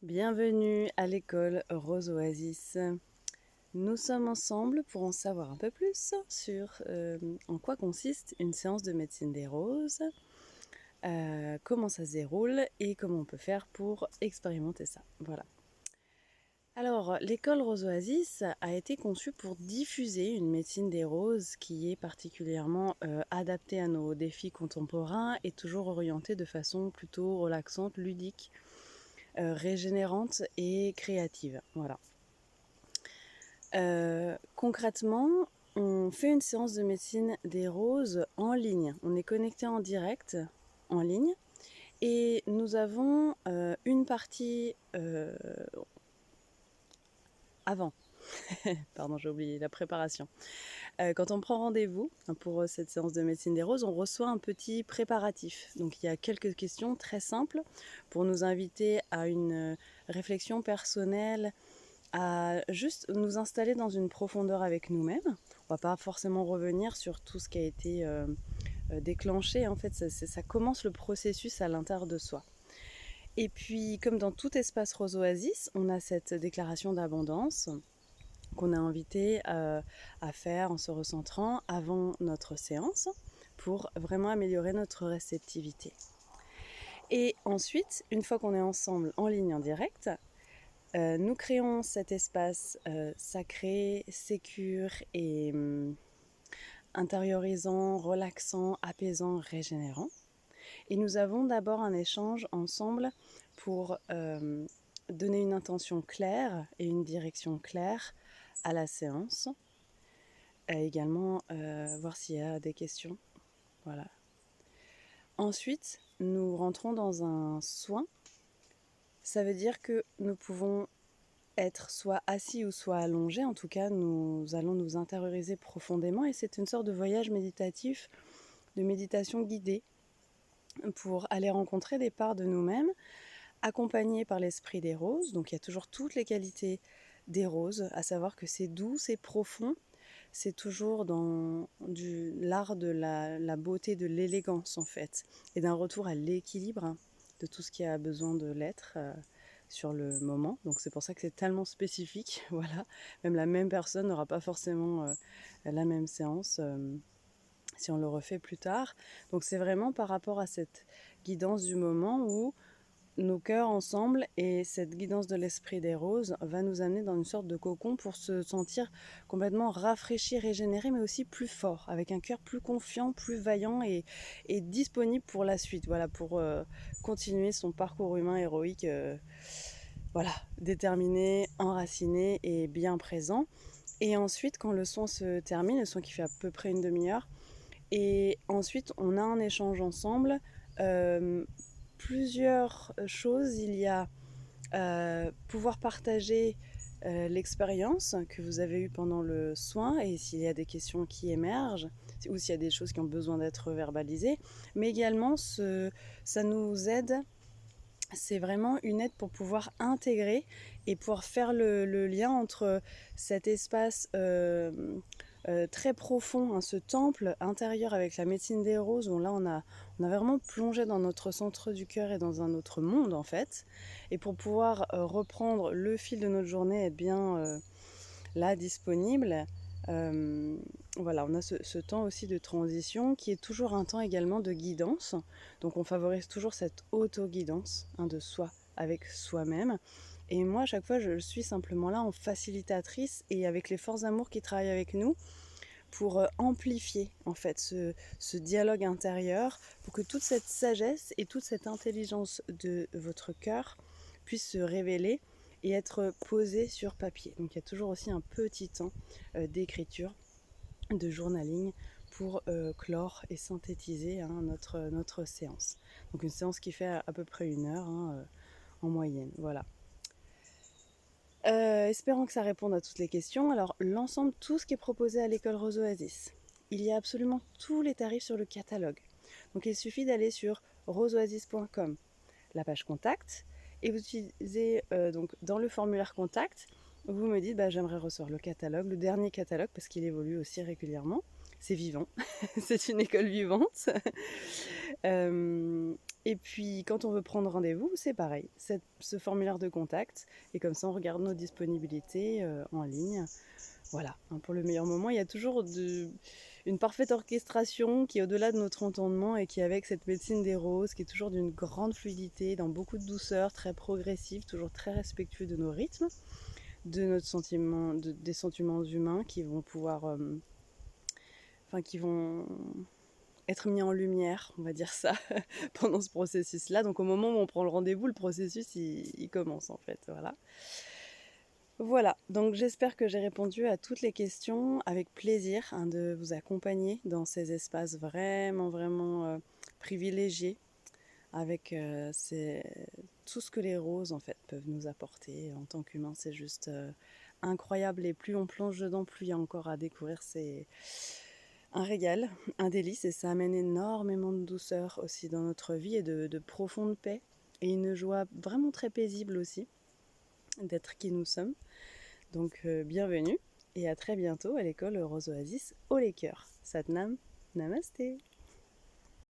Bienvenue à l'école Rose Oasis. Nous sommes ensemble pour en savoir un peu plus sur en quoi consiste une séance de médecine des roses, comment ça se déroule et comment on peut faire pour expérimenter ça. Voilà. Alors, l'école Rose Oasis a été conçue pour diffuser une médecine des roses qui est particulièrement adaptée à nos défis contemporains et toujours orientée de façon plutôt relaxante, ludique, régénérante et créative. Voilà. Concrètement, on fait une séance de médecine des roses en ligne. On est connecté en direct en ligne et nous avons une partie avant. Pardon, j'ai oublié la préparation. Quand on prend rendez-vous pour cette séance de médecine des roses, on reçoit un petit préparatif. Donc il y a quelques questions très simples pour nous inviter à une réflexion personnelle, à juste nous installer dans une profondeur avec nous-mêmes. On va pas forcément revenir sur tout ce qui a été déclenché. En fait, ça commence le processus à l'intérieur de soi. Et puis, comme dans tout espace Rose Oasis, on a cette déclaration d'abondance qu'on a invité à faire en se recentrant avant notre séance pour vraiment améliorer notre réceptivité. Et ensuite, une fois qu'on est ensemble en ligne en direct, nous créons cet espace sacré, sécure et intériorisant, relaxant, apaisant, régénérant. Et nous avons d'abord un échange ensemble pour donner une intention claire et une direction claire à la séance. Également voir s'il y a des questions. Voilà. Ensuite, nous rentrons dans un soin. Ça veut dire que nous pouvons être soit assis ou soit allongés. En tout cas, nous allons nous intérioriser profondément et c'est une sorte de voyage méditatif, de méditation guidée pour aller rencontrer des parts de nous-mêmes accompagnés par l'esprit des roses. Donc il y a toujours toutes les qualités des roses, à savoir que c'est doux, c'est profond, c'est toujours dans l'art de la beauté, de l'élégance en fait, et d'un retour à l'équilibre de tout ce qui a besoin de l'être sur le moment. Donc c'est pour ça que c'est tellement spécifique. Voilà, même la même personne n'aura pas forcément la même séance si on le refait plus tard. Donc c'est vraiment par rapport à cette guidance du moment où nos cœurs ensemble et cette guidance de l'esprit des roses va nous amener dans une sorte de cocon pour se sentir complètement rafraîchi, régénéré, mais aussi plus fort, avec un cœur plus confiant, plus vaillant et disponible pour la suite, voilà, pour continuer son parcours humain héroïque, voilà, déterminé, enraciné et bien présent. Et ensuite, quand le son se termine, le son qui fait à peu près une demi-heure, et ensuite on a un échange ensemble, plusieurs choses. Il y a pouvoir partager l'expérience que vous avez eue pendant le soin et s'il y a des questions qui émergent ou s'il y a des choses qui ont besoin d'être verbalisées. Mais également, ça nous aide, c'est vraiment une aide pour pouvoir intégrer et pouvoir faire le lien entre cet espace très profond, hein, ce temple intérieur avec la médecine des roses, où là on a vraiment plongé dans notre centre du cœur et dans un autre monde en fait. Et pour pouvoir reprendre le fil de notre journée, être bien là disponible, voilà, on a ce temps aussi de transition qui est toujours un temps également de guidance. Donc on favorise toujours cette auto-guidance, hein, de soi avec soi-même. Et moi, à chaque fois, je suis simplement là en facilitatrice et avec les forces d'amour qui travaillent avec nous pour amplifier en fait ce dialogue intérieur, pour que toute cette sagesse et toute cette intelligence de votre cœur puisse se révéler et être posée sur papier. Donc il y a toujours aussi un petit temps d'écriture, de journaling pour clore et synthétiser, hein, notre séance. Donc une séance qui fait à peu près 1 heure, hein, en moyenne. Voilà. Espérons que ça réponde à toutes les questions. Alors, l'ensemble, tout ce qui est proposé à l'école Rose Oasis, il y a absolument tous les tarifs sur le catalogue. Donc, il suffit d'aller sur roseoasis.com, la page contact, et vous utilisez donc dans le formulaire contact, vous me dites j'aimerais recevoir le catalogue, le dernier catalogue, parce qu'il évolue aussi régulièrement. C'est vivant, c'est une école vivante. Et puis quand on veut prendre rendez-vous, c'est pareil, ce formulaire de contact, et comme ça on regarde nos disponibilités en ligne. Voilà, hein, pour le meilleur moment, il y a toujours une parfaite orchestration qui est au-delà de notre entendement et qui, avec cette médecine des roses, qui est toujours d'une grande fluidité, dans beaucoup de douceur, très progressive, toujours très respectueux de nos rythmes, de notre sentiment, des sentiments humains qui vont pouvoir, qui vont être mis en lumière, on va dire ça, pendant ce processus-là. Donc au moment où on prend le rendez-vous, le processus, il commence en fait, voilà. Voilà, donc j'espère que j'ai répondu à toutes les questions avec plaisir, hein, de vous accompagner dans ces espaces vraiment privilégiés avec tout ce que les roses en fait peuvent nous apporter en tant qu'humains. C'est juste incroyable, et plus on plonge dedans, plus il y a encore à découvrir. C'est un régal, un délice, et ça amène énormément de douceur aussi dans notre vie et de profonde paix et une joie vraiment très paisible aussi d'être qui nous sommes. Donc bienvenue et à très bientôt à l'école Rose Oasis au Laker. Satnam, Namasté.